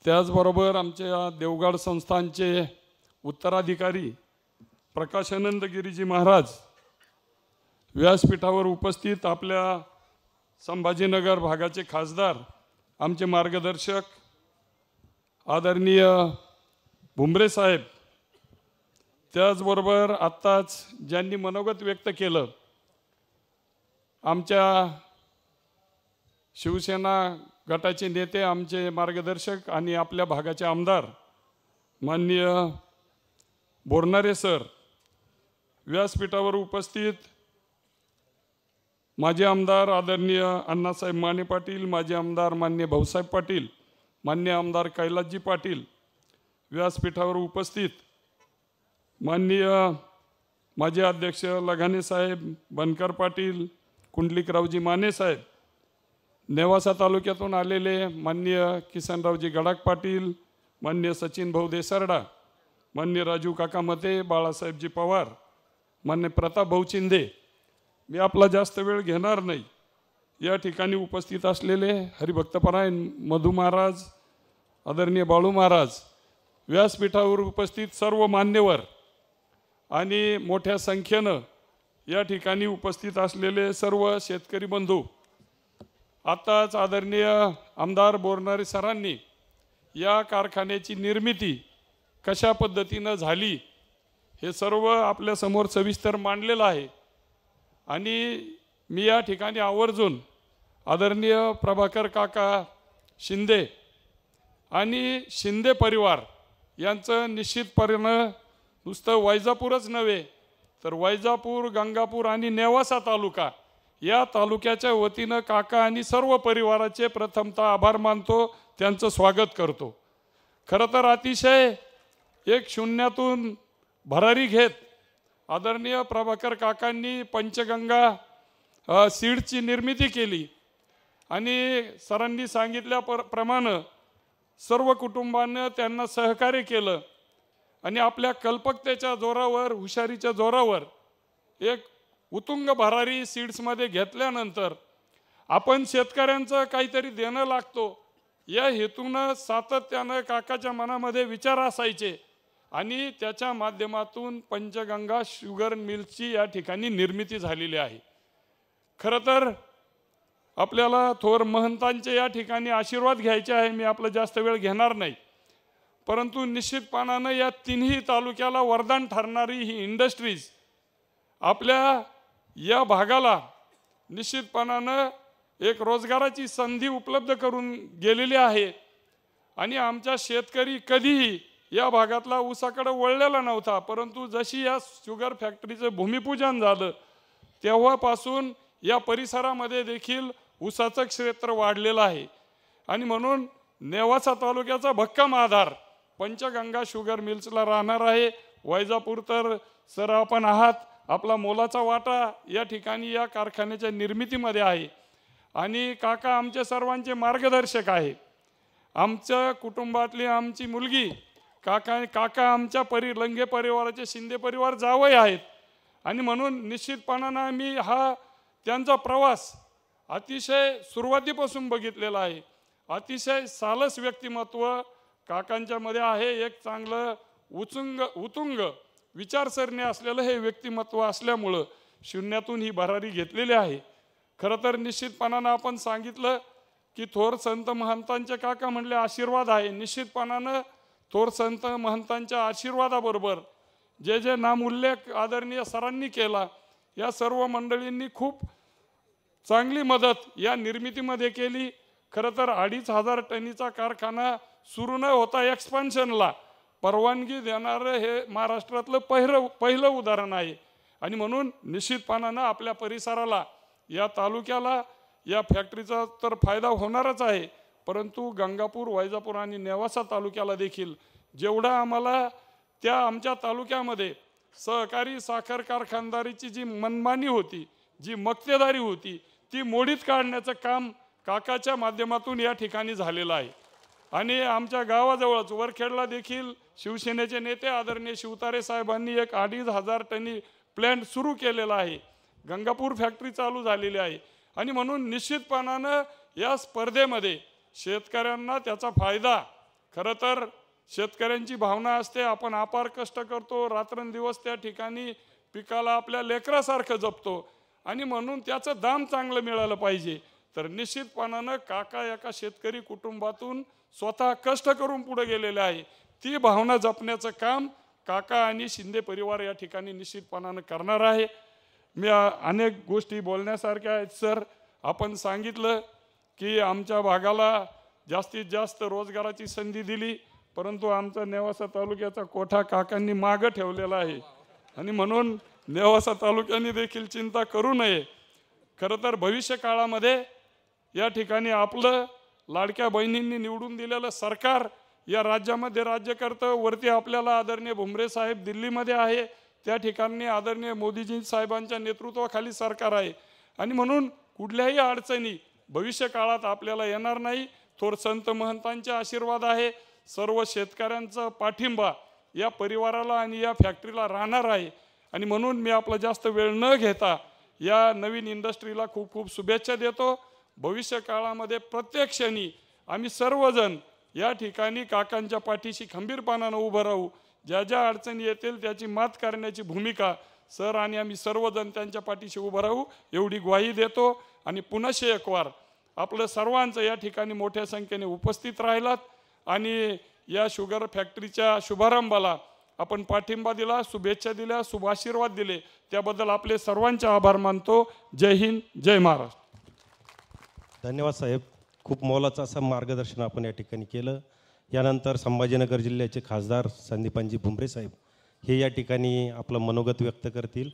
त्याचबरोबर आमच्या देवगड संस्थानचे उत्तराधिकारी प्रकाशानंद गिरीजी महाराज व्यासपीठावर उपस्थित, आपल्या संभाजीनगर भागाचे खासदार, आमचे मार्गदर्शक आदरणीय भुमरे साहेब, त्याचबरोबर आत्ताच ज्यांनी मनोगत व्यक्त केलं आमच्या शिवसेना गटाचे नेते, आमचे मार्गदर्शक आणि आपल्या भागाचे आमदार माननीय बोरनारे सर, व्यासपीठावर उपस्थित माजी आमदार आदरणीय अण्णासाहेब माने पाटील, माजी आमदार मान्य भाऊसाहेब पाटील, मान्य आमदार कैलासजी पाटील, व्यासपीठावर उपस्थित माननीय माजी अध्यक्ष लगाने साहेब, बनकर पाटील, कुंडलिकरावजी माने साहेब, नेवासा तालुक्यातून आलेले माननीय किसनरावजी गडाख पाटील, माननीय सचिन भाऊ देसारडा, माननीय राजू काका मते, बाळासाहेबजी पवार, मान्य प्रताप भाऊ चिंदे, मी आपला जास्त वेळ घेणार नाही। या ठिकाणी उपस्थित असलेले हरिभक्तपरायण मधु महाराज, आदरणीय बाळू महाराज, व्यासपीठावर उपस्थित सर्व मान्यवर आणि मोठ्या संख्येनं या ठिकाणी उपस्थित असलेले सर्व शेतकरी बंधू, आताच आदरणीय आमदार बोरनारे सरांनी या कारखान्याची निर्मिती कशा पद्धतीनं झाली हे सर्व आपल्या समोर सविस्तर मांडलेलं आहे। आणि मी या ठिकाणी आवर्जून आदरणीय प्रभाकर काका शिंदे आणि शिंदे परिवार यांचं निश्चितपणे नुसतं वैजापूरच नव्हे तर वैजापूर, गंगापूर आणि नेवासा तालुका या तालुक्याच्या वतीनं काका आणि सर्व परिवाराचे प्रथमतः आभार मानतो, त्यांचं स्वागत करतो। खरं तर अतिशय एक शून्यातून भरारी घेत आदरणीय प्रभाकर काकांनी पंचगंगा सीडची निर्मिती केली आणि सरांनी सांगितल्याप्रमाणे सर्व कुटुंबानं त्यांना सहकार्य केलं आणि आपल्या कल्पकतेच्या जोरावर, हुशारीच्या जोरावर एक उत्तुंग भरारी सीड्समध्ये घेतल्यानंतर आपण शेतकऱ्यांचं काहीतरी देणं लागतो या हेतूनं सातत्यानं काकाच्या मनामध्ये विचार असायचे आणि त्याच्या माध्यमातून पंचगंगा शुगर मिलची या ठिकाणी निर्मिती झालेली आहे। खरं तर आपल्याला थोर महंतांचे या ठिकाणी आशीर्वाद घ्यायचे आहे, मी आपला जास्त वेळ घेणार नाही, परंतु निश्चितपणानं या तिन्ही तालुक्याला वरदान ठरणारी ही इंडस्ट्रीज आपल्या या भागाला निश्चितपणानं एक रोजगाराची संधी उपलब्ध करून गेलेली आहे। आणि आमचा शेतकरी कधीही या भागातला ऊसाकडे वळलेला नव्हता, परंतु जशी या शुगर फॅक्टरीचं भूमिपूजन झालं तेव्हापासून या परिसरामध्ये देखील ऊसाचं क्षेत्र वाढलेलं आहे। आणि म्हणून नेवासा तालुक्याचा भक्कम आधार पंचगंगा शुगर मिल्सला राहणार आहे। वैजापूर तर सर आपण आहात, आपला मोलाचा वाटा या ठिकाणी या कारखान्याच्या निर्मितीमध्ये आहे आणि काका आमच्या सर्वांचे मार्गदर्शक आहे। आमच्या कुटुंबातली आमची मुलगी काका आमच्या लंगे परिवाराचे शिंदे परिवार जावई आहेत आणि म्हणून निश्चितपणानं आम्ही हा त्यांचा प्रवास अतिशय सुरुवातीपासून बघितलेला आहे। अतिशय सालस व्यक्तिमत्व काकांच्या मध्ये आहे, एक चांगलं उतुंग विचारसरणी असलेलं हे व्यक्तिमत्व असल्यामुळं शून्यातून ही भरारी घेतलेली आहे। खरं तर निश्चितपणानं आपण सांगितलं की थोर संत महंतांचे काका म्हणले आशीर्वाद आहे। निश्चितपणानं थोर संत महंतांच्या आशीर्वादाबरोबर जे जे नामोल्लेख आदरणीय सरांनी केला, या सर्व मंडळींनी खूप चांगली मदत या निर्मितीमध्ये केली। खरं तर 2500 टनीचा कारखाना सुरू न होता एक्सपान्शनला परवानगी देणारं हे महाराष्ट्रातलं पहिलं उदाहरण आहे आणि म्हणून निश्चितपणानं आपल्या परिसराला, या तालुक्याला या फॅक्टरीचा तर फायदा होणारच आहे, परंतु गंगापूर, वैजापूर आणि नेवासा तालुक्याला देखील जेवढा आम्हाला त्या आमच्या तालुक्यामध्ये सहकारी साखर कारखानदारीची जी मनमानी होती, जी मक्तेदारी होती, ती मोडीत काढण्याचं काम काकाच्या माध्यमातून या ठिकाणी झालेलं आहे। आणि आमच्या गावाजवळच वरखेडला देखील शिवसेनेचे नेते आदरणीय शिवतारे साहेबांनी एक 2500 टनी प्लॅन्ट सुरू केलेला आहे। गंगापूर फॅक्टरी चालू झालेली आहे आणि म्हणून निश्चितपणानं या स्पर्धेमध्ये शेतकऱ्यांना त्याचा फायदा खरं तर शेतकऱ्यांची भावना असते, आपण अपार कष्ट करतो, रात्रंदिवस त्या ठिकाणी पिकाला आपल्या लेकरासारखं जपतो आणि म्हणून त्याचं दाम चांगलं मिळालं पाहिजे. तर निश्चितपणानं काका एका शेतकरी कुटुंबातून स्वतः कष्ट करून पुढे गेलेले आहे. ती भावना जपण्याचं काम काका आणि शिंदे परिवार या ठिकाणी निश्चितपणानं करणार आहे. मी अनेक गोष्टी बोलण्यासारख्या आहेत सर. आपण सांगितलं की आमच्या भागाला जास्तीत जास्त रोजगाराची संधी दिली, परंतु आमचा नेवासा तालुक्याचा कोठा काकांनी मागं ठेवलेला आहे आणि म्हणून नेवासा तालुक्याने देखील चिंता करू नये. खरं तर भविष्य काळामध्ये या ठिकाणी आपलं लाडक्या बहिणींनी निवडून दिलेलं सरकार या राज्यामध्ये राज्य करतं. वरती आपल्याला आदरणीय भुमरे साहेब दिल्लीमध्ये आहे, त्या ठिकाणी आदरणीय मोदीजी साहेबांच्या नेतृत्वाखाली सरकार आहे आणि म्हणून कुठल्याही अडचणी भविष्य काळात आपल्याला येणार नाही. थोर संत महंतांचे आशीर्वाद आहे, सर्व शेतकऱ्यांचा पाठिंबा या परिवाराला आणि या फॅक्टरीला राहणार आहे आणि म्हणून मी आपला जास्त वेळ न घेता या नवीन इंडस्ट्रीला खूप खूप शुभेच्छा देतो. भविष्य काळामध्ये प्रत्येक क्षणी आम्ही सर्वजण या ठिकाणी काकांच्या पाठीशी खंबीरपणानं उभं राहू. ज्या ज्या अडचणी येतील त्याची मात करण्याची भूमिका सर आणि आम्ही सर्वजण त्यांच्या पाठीशी उभं राहू एवढी ग्वाही देतो. आणि पुनश्च एक वार आपलं सर्वांचं या ठिकाणी मोठ्या संख्येने उपस्थित राहिलात आणि या शुगर फॅक्टरीच्या शुभारंभाला आपण पाठिंबा दिला, शुभेच्छा दिल्या, शुभाशीर्वाद दिले, त्याबद्दल आपले सर्वांचे आभार मानतो. जय हिंद, जय महाराष्ट्र. धन्यवाद साहेब. खूप मोलाचं असं मार्गदर्शन आपण या ठिकाणी केलं. यानंतर संभाजीनगर जिल्ह्याचे खासदार संदीपानजी भुमरे साहेब हे या ठिकाणी आपलं मनोगत व्यक्त करतील.